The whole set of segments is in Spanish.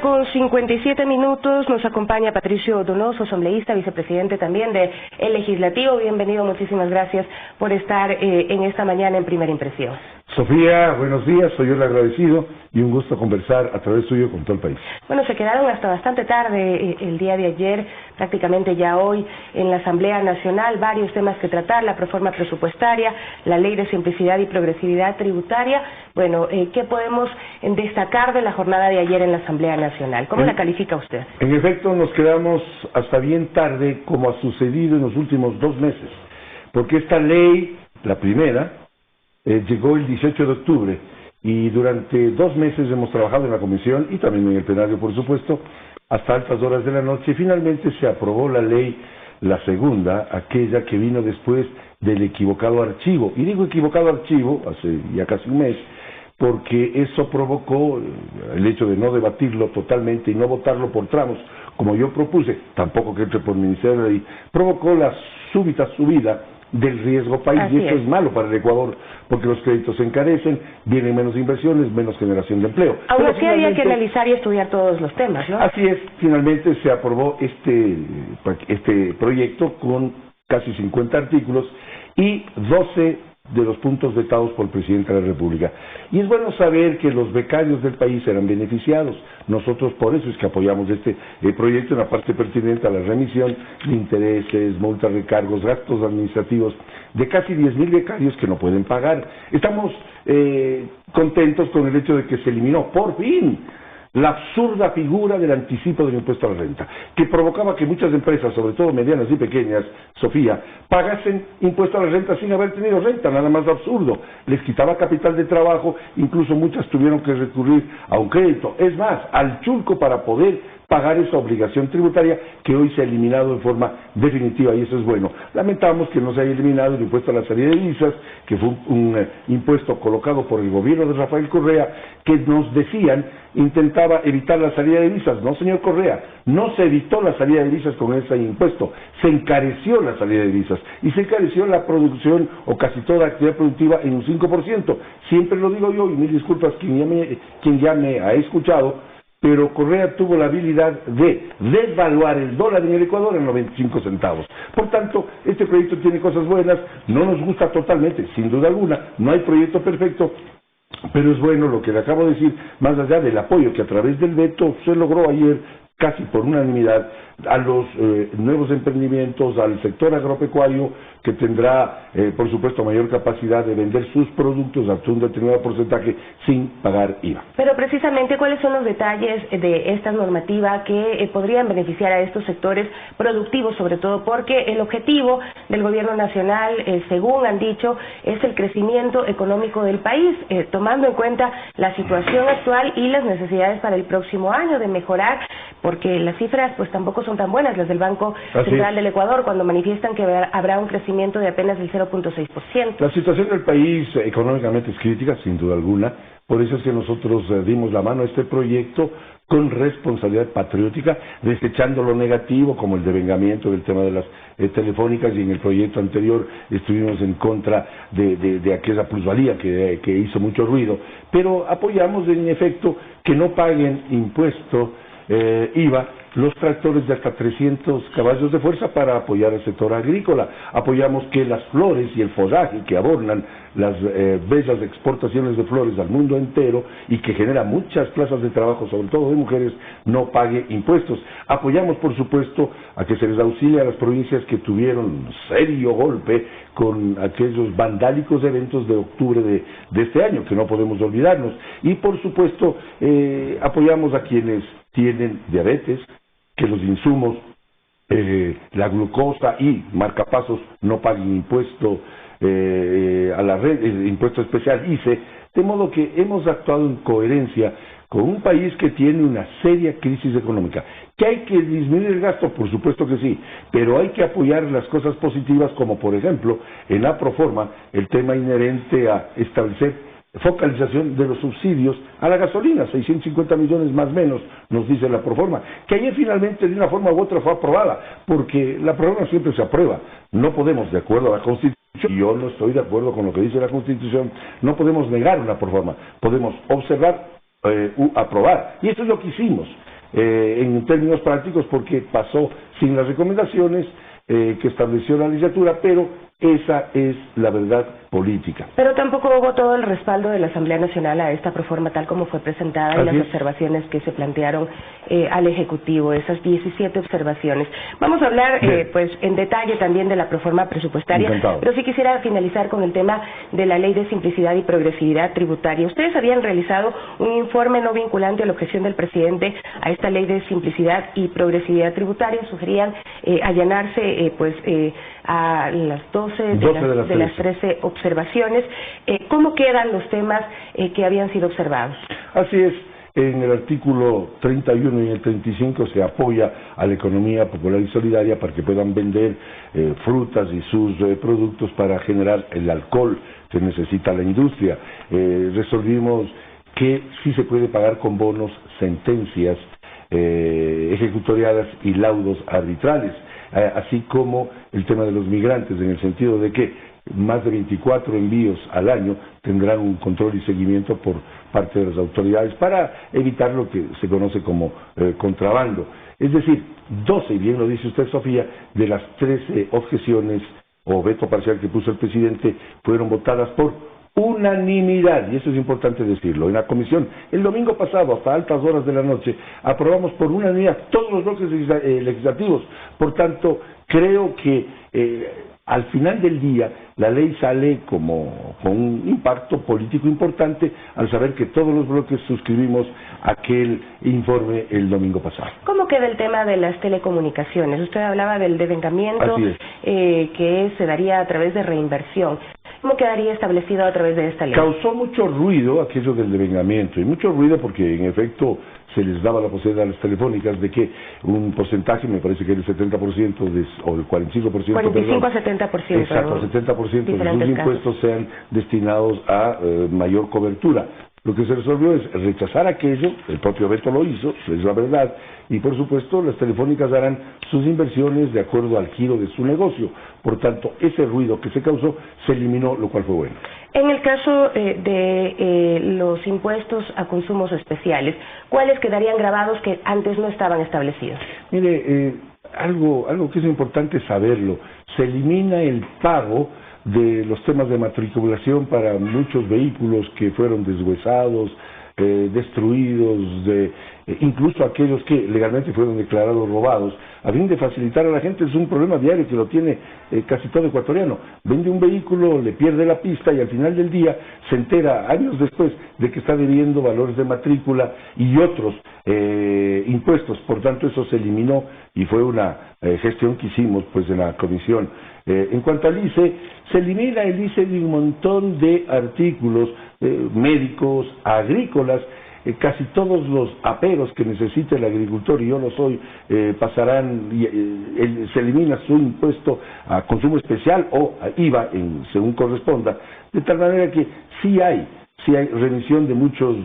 1:57, nos acompaña Patricio Donoso, asambleísta, vicepresidente también del Legislativo. Bienvenido, muchísimas gracias por estar en esta mañana en Primera Impresión. Sofía, buenos días, soy yo el agradecido y un gusto conversar a través suyo con todo el país. Bueno, se quedaron hasta bastante tarde el día de ayer, prácticamente ya hoy, en la Asamblea Nacional, varios temas que tratar, la reforma presupuestaria, la ley de simplicidad y progresividad tributaria. Bueno, ¿qué podemos destacar de la jornada de ayer en la Asamblea Nacional? ¿Cómo la califica usted? En efecto, nos quedamos hasta bien tarde, como ha sucedido en los últimos 2 meses, porque esta ley, la primera, llegó el 18 de octubre y durante 2 meses hemos trabajado en la comisión y también en el plenario, por supuesto, hasta altas horas de la noche, y finalmente se aprobó la ley, la segunda, aquella que vino después del equivocado archivo. Y digo equivocado archivo, hace ya casi un mes, porque eso provocó el hecho de no debatirlo totalmente y no votarlo por tramos, como yo propuse, tampoco que entre por Ministerio de Ley, provocó la súbita subida del riesgo país. Así y eso es malo para el Ecuador, porque los créditos se encarecen, vienen menos inversiones, menos generación de empleo. Aún así había que analizar y estudiar todos los temas, ¿no? Así es, finalmente se aprobó este proyecto con casi 50 artículos y 12 de los puntos vetados por el presidente de la República. Y es bueno saber que los becarios del país serán beneficiados. Nosotros por eso es que apoyamos este proyecto en la parte pertinente a la remisión de intereses, multas, recargos, gastos administrativos de casi 10,000 becarios que no pueden pagar. Estamos contentos con el hecho de que se eliminó por fin la absurda figura del anticipo del impuesto a la renta, que provocaba que muchas empresas, sobre todo medianas y pequeñas, Sofía, pagasen impuesto a la renta sin haber tenido renta, nada más absurdo. Les quitaba capital de trabajo, incluso muchas tuvieron que recurrir a un crédito, es más, al chulco para poder pagar esa obligación tributaria que hoy se ha eliminado de forma definitiva, y eso es bueno. Lamentamos que no se haya eliminado el impuesto a la salida de divisas, que fue un impuesto colocado por el gobierno de Rafael Correa, que nos decían intentaba evitar la salida de divisas. No, señor Correa, no se evitó la salida de divisas con ese impuesto, se encareció la salida de divisas y se encareció la producción o casi toda la actividad productiva en un 5%. Siempre lo digo yo, y mil disculpas quien ya me ha escuchado, pero Correa tuvo la habilidad de devaluar el dólar en el Ecuador en 95 centavos. Por tanto, este proyecto tiene cosas buenas, no nos gusta totalmente, sin duda alguna, no hay proyecto perfecto, pero es bueno lo que le acabo de decir, más allá del apoyo que a través del veto se logró ayer casi por unanimidad a los nuevos emprendimientos, al sector agropecuario, que tendrá, por supuesto, mayor capacidad de vender sus productos a un determinado porcentaje sin pagar IVA. Pero precisamente, ¿cuáles son los detalles de esta normativa que podrían beneficiar a estos sectores productivos, sobre todo porque el objetivo del gobierno nacional, según han dicho, es el crecimiento económico del país, tomando en cuenta la situación actual y las necesidades para el próximo año de mejorar, porque las cifras pues tampoco son tan buenas, las del Banco Central del Ecuador, cuando manifiestan que habrá un crecimiento de apenas del 0.6%. La situación del país económicamente es crítica, sin duda alguna, por eso es que nosotros dimos la mano a este proyecto con responsabilidad patriótica, desechando lo negativo, como el devengamiento del tema de las telefónicas, y en el proyecto anterior estuvimos en contra de aquella plusvalía que hizo mucho ruido, pero apoyamos en efecto que no paguen impuesto IVA los tractores de hasta 300 caballos de fuerza para apoyar el sector agrícola. Apoyamos que las flores y el follaje que adornan las bellas exportaciones de flores al mundo entero y que genera muchas plazas de trabajo, sobre todo de mujeres, no pague impuestos. Apoyamos, por supuesto, a que se les auxilie a las provincias que tuvieron un serio golpe con aquellos vandálicos eventos de octubre de este año, que no podemos olvidarnos. Y, por supuesto, apoyamos a quienes tienen diabetes, que los insumos, la glucosa y marcapasos no paguen impuesto a la red, el impuesto especial ICE, de modo que hemos actuado en coherencia con un país que tiene una seria crisis económica. ¿Que hay que disminuir el gasto? Por supuesto que sí, pero hay que apoyar las cosas positivas, como por ejemplo en la Proforma el tema inherente a establecer focalización de los subsidios a la gasolina, 650 millones más o menos, nos dice la Proforma, que ayer finalmente de una forma u otra fue aprobada, porque la Proforma siempre se aprueba. No podemos, de acuerdo a la Constitución, y yo no estoy de acuerdo con lo que dice la Constitución, no podemos negar una Proforma, podemos observar, aprobar, y eso es lo que hicimos. en términos prácticos porque pasó sin las recomendaciones que estableció la legislatura, pero esa es la verdad política. Pero tampoco hubo todo el respaldo de la Asamblea Nacional a esta proforma tal como fue presentada y las observaciones que se plantearon al Ejecutivo, esas 17 observaciones. Vamos a hablar pues en detalle también de la proforma presupuestaria, Encantado. Pero sí quisiera finalizar con el tema de la Ley de Simplicidad y Progresividad Tributaria. Ustedes habían realizado un informe no vinculante a la objeción del presidente a esta Ley de Simplicidad y Progresividad Tributaria, sugerían allanarse a las 12 de las 13 observaciones. ¿Cómo quedan los temas que habían sido observados? Así es. En el artículo 31 y en el 35 se apoya a la economía popular y solidaria para que puedan vender frutas y sus productos para generar el alcohol que necesita la industria. Resolvimos que sí se puede pagar con bonos, sentencias ejecutoriadas y laudos arbitrales, así como el tema de los migrantes, en el sentido de que más de 24 envíos al año tendrán un control y seguimiento por parte de las autoridades para evitar lo que se conoce como contrabando. Es decir, 12, y bien lo dice usted, Sofía, de las 13 objeciones o veto parcial que puso el presidente fueron votadas por unanimidad, y eso es importante decirlo. En la comisión, el domingo pasado, hasta altas horas de la noche, aprobamos por unanimidad todos los bloques legislativos. Por tanto, creo que al final del día la ley sale con un impacto político importante al saber que todos los bloques suscribimos aquel informe el domingo pasado. ¿Cómo queda el tema de las telecomunicaciones? Usted hablaba del devengamiento que se daría a través de reinversión. ¿Cómo quedaría establecido a través de esta ley? Causó mucho ruido aquello del devengamiento, y mucho ruido porque en efecto se les daba la posibilidad a las telefónicas de que un porcentaje, me parece que era el 70% o el 45%, 45 a 70%. Exacto, 70% de sus impuestos sean destinados a mayor cobertura. Lo que se resolvió es rechazar aquello, el propio veto lo hizo, es la verdad, y por supuesto las telefónicas harán sus inversiones de acuerdo al giro de su negocio. Por tanto, ese ruido que se causó se eliminó, lo cual fue bueno. En el caso de los impuestos a consumos especiales, ¿cuáles quedarían grabados que antes no estaban establecidos? Mire, algo que es importante saberlo, se elimina el pago de los temas de matriculación para muchos vehículos que fueron deshuesados, destruidos, incluso aquellos que legalmente fueron declarados robados, a fin de facilitar a la gente. Es un problema diario que lo tiene casi todo ecuatoriano. Vende un vehículo, le pierde la pista y al final del día se entera años después de que está debiendo valores de matrícula y otros impuestos. Por tanto, eso se eliminó y fue una gestión que hicimos pues en la comisión. En cuanto al ICE, se elimina el ICE de un montón de artículos médicos, agrícolas. Casi todos los aperos que necesita el agricultor, y yo lo soy, pasarán, se elimina su impuesto a consumo especial o a IVA, según corresponda, de tal manera que sí hay remisión de muchos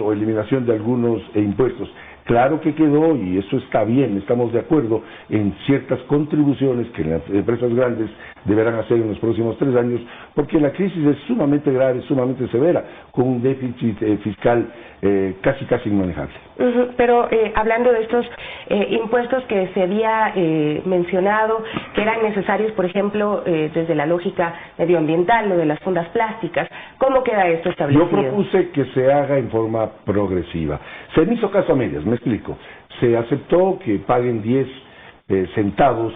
o eliminación de algunos impuestos. Claro que quedó, y eso está bien, estamos de acuerdo en ciertas contribuciones que las empresas grandes deberán hacer en los próximos 3 años, porque la crisis es sumamente grave, sumamente severa, con un déficit fiscal casi inmanejable. Pero hablando de estos impuestos que se había mencionado, que eran necesarios, por ejemplo, desde la lógica medioambiental, lo de las fundas plásticas, ¿cómo queda esto establecido? Yo propuse que se haga en forma progresiva. Se me hizo caso a medias, me explico. Se aceptó que paguen 10 centavos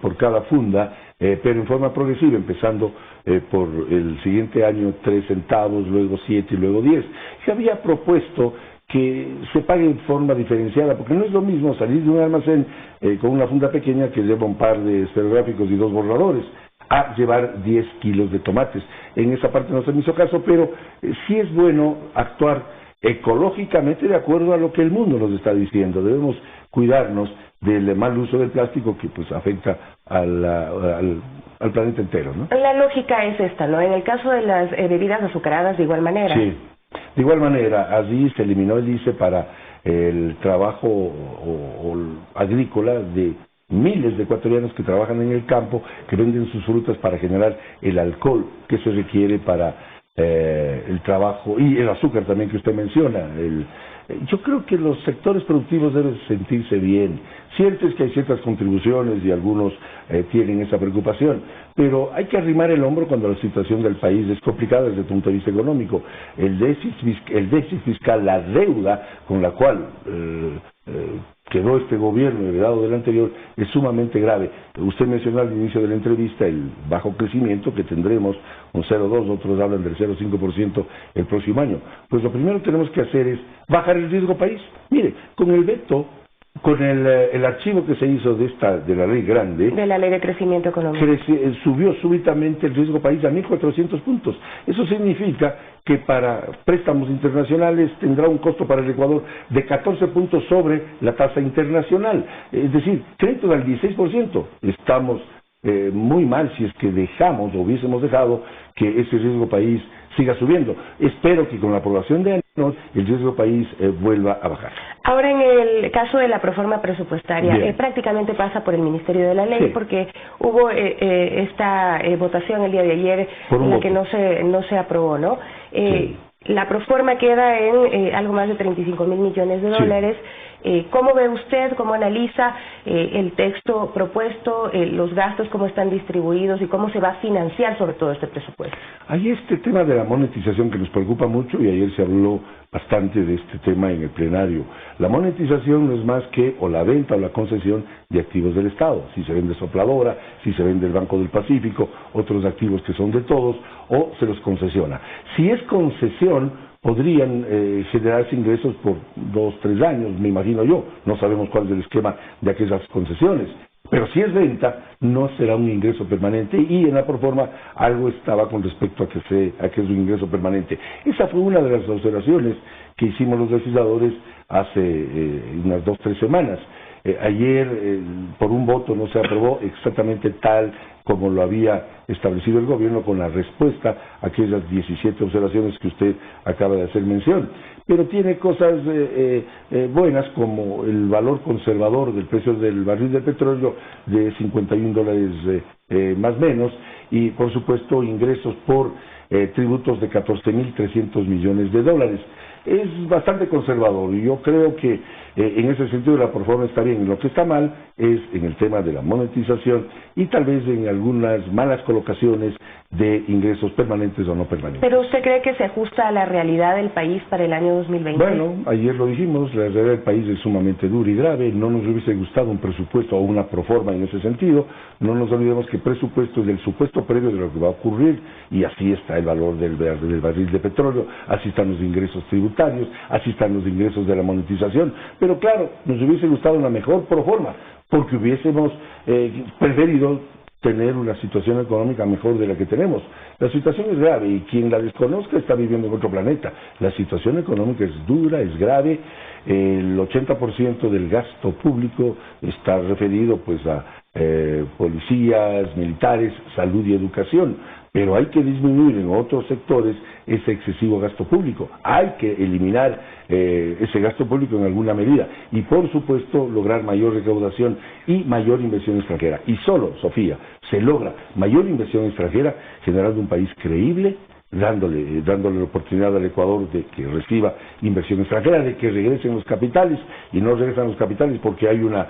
por cada funda, pero en forma progresiva, empezando por el siguiente año 3 centavos, luego 7 y luego 10. Se había propuesto que se pague en forma diferenciada, porque no es lo mismo salir de un almacén con una funda pequeña que lleva un par de esferográficos y 2 borradores, a llevar 10 kilos de tomates. En esa parte no se me hizo caso, pero sí es bueno actuar ecológicamente de acuerdo a lo que el mundo nos está diciendo. Debemos cuidarnos del mal uso del plástico que pues afecta al planeta entero, ¿no? La lógica es esta, ¿no? En el caso de las bebidas azucaradas, de igual manera. Sí, de igual manera, allí se eliminó el ICE para el trabajo o agrícola de miles de ecuatorianos que trabajan en el campo, que venden sus frutas para generar el alcohol que se requiere para el trabajo, y el azúcar también que usted menciona, Yo creo que los sectores productivos deben sentirse bien. Cierto es que hay ciertas contribuciones y algunos tienen esa preocupación, pero hay que arrimar el hombro cuando la situación del país es complicada desde el punto de vista económico. El déficit fiscal, la deuda con la cual quedó este gobierno heredado del anterior, es sumamente grave. Usted mencionó al inicio de la entrevista el bajo crecimiento que tendremos, un 0,2, otros hablan del 0,5% el próximo año. Pues lo primero que tenemos que hacer es bajar el riesgo país. Mire, con el veto, con el archivo que se hizo de la ley grande, de la ley de crecimiento económico, subió súbitamente el riesgo país a 1.400 puntos. Eso significa que para préstamos internacionales tendrá un costo para el Ecuador de 14 puntos sobre la tasa internacional, es decir, créditos al 16%. Estamos muy mal si es que dejamos o hubiésemos dejado que ese riesgo país siga subiendo. Espero que con la aprobación de años el riesgo país vuelva a bajar. Ahora, en el caso de la proforma presupuestaria, prácticamente pasa por el Ministerio de la Ley, sí, porque hubo esta votación el día de ayer en la que no se aprobó, ¿no? Sí. La proforma queda en algo más de 35.000 millones de dólares. Sí. ¿Cómo ve usted, cómo analiza el texto propuesto, los gastos, cómo están distribuidos y cómo se va a financiar sobre todo este presupuesto? Hay este tema de la monetización que nos preocupa mucho y ayer se habló bastante de este tema en el plenario. La monetización no es más que o la venta o la concesión de activos del Estado. Si se vende Sopladora, si se vende el Banco del Pacífico, otros activos que son de todos, o se los concesiona. Si es concesión, podrían generarse ingresos por 2, 3 años, me imagino yo. No sabemos cuál es el esquema de aquellas concesiones. Pero si es venta, no será un ingreso permanente, y en la proforma algo estaba con respecto a que es un ingreso permanente. Esa fue una de las observaciones que hicimos los legisladores hace unas 2, 3 semanas. Ayer, por un voto, no se aprobó exactamente tal como lo había establecido el gobierno, con la respuesta a aquellas 17 observaciones que usted acaba de hacer mención. Pero tiene cosas buenas, como el valor conservador del precio del barril de petróleo de $51 más menos, y por supuesto ingresos por tributos de 14.300 millones de dólares. Es bastante conservador y yo creo que en ese sentido la proforma está bien. Lo que está mal es en el tema de la monetización y tal vez en algunas malas colocaciones de ingresos permanentes o no permanentes. ¿Pero usted cree que se ajusta a la realidad del país para el año 2020? Bueno, ayer lo dijimos, la realidad del país es sumamente dura y grave. No nos hubiese gustado un presupuesto o una proforma en ese sentido. No nos olvidemos que el presupuesto es del supuesto previo de lo que va a ocurrir, y así está el valor del barril de petróleo, así están los ingresos tributarios, así están los ingresos de la monetización. Pero claro, nos hubiese gustado una mejor proforma, porque hubiésemos preferido tener una situación económica mejor de la que tenemos. La situación es grave y quien la desconozca está viviendo en otro planeta. La situación económica es dura, es grave. El 80% del gasto público está referido pues a policías, militares, salud y educación. Pero hay que disminuir en otros sectores ese excesivo gasto público. Hay que eliminar ese gasto público en alguna medida y, por supuesto, lograr mayor recaudación y mayor inversión extranjera. Y solo, Sofía, se logra mayor inversión extranjera generando un país creíble, dándole la oportunidad al Ecuador de que reciba inversión extranjera, de que regresen los capitales, y no regresan los capitales porque hay una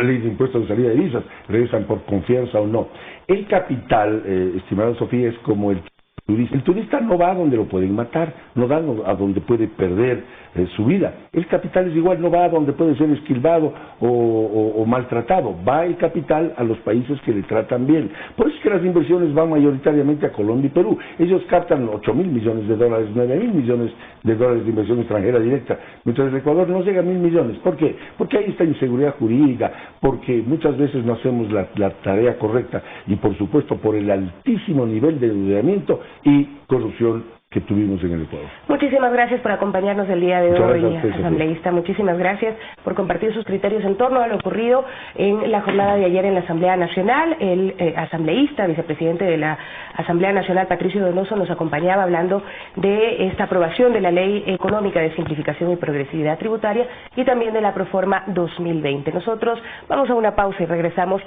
ley de impuestos de salida de divisas, regresan por confianza o no. El capital, estimada Sofía, es como el turista. El turista no va a donde lo pueden matar, no va a donde puede perder su vida. El capital es igual, no va a donde puede ser esquilvado o maltratado. Va el capital a los países que le tratan bien. Por eso es que las inversiones van mayoritariamente a Colombia y Perú. Ellos captan 8.000 millones de dólares, 9.000 millones de dólares de inversión extranjera directa, mientras el Ecuador no llega a 1.000 millones. ¿Por qué? Porque hay esta inseguridad jurídica, porque muchas veces no hacemos la tarea correcta, y por supuesto por el altísimo nivel de endeudamiento y corrupción que tuvimos en el Ecuador. Muchísimas gracias por acompañarnos el día de hoy, asambleísta. Muchísimas gracias por compartir sus criterios en torno a lo ocurrido en la jornada de ayer en la Asamblea Nacional. El asambleísta, vicepresidente de la Asamblea Nacional, Patricio Donoso, nos acompañaba hablando de esta aprobación de la Ley Económica de Simplificación y Progresividad Tributaria y también de la Proforma 2020. Nosotros vamos a una pausa y regresamos.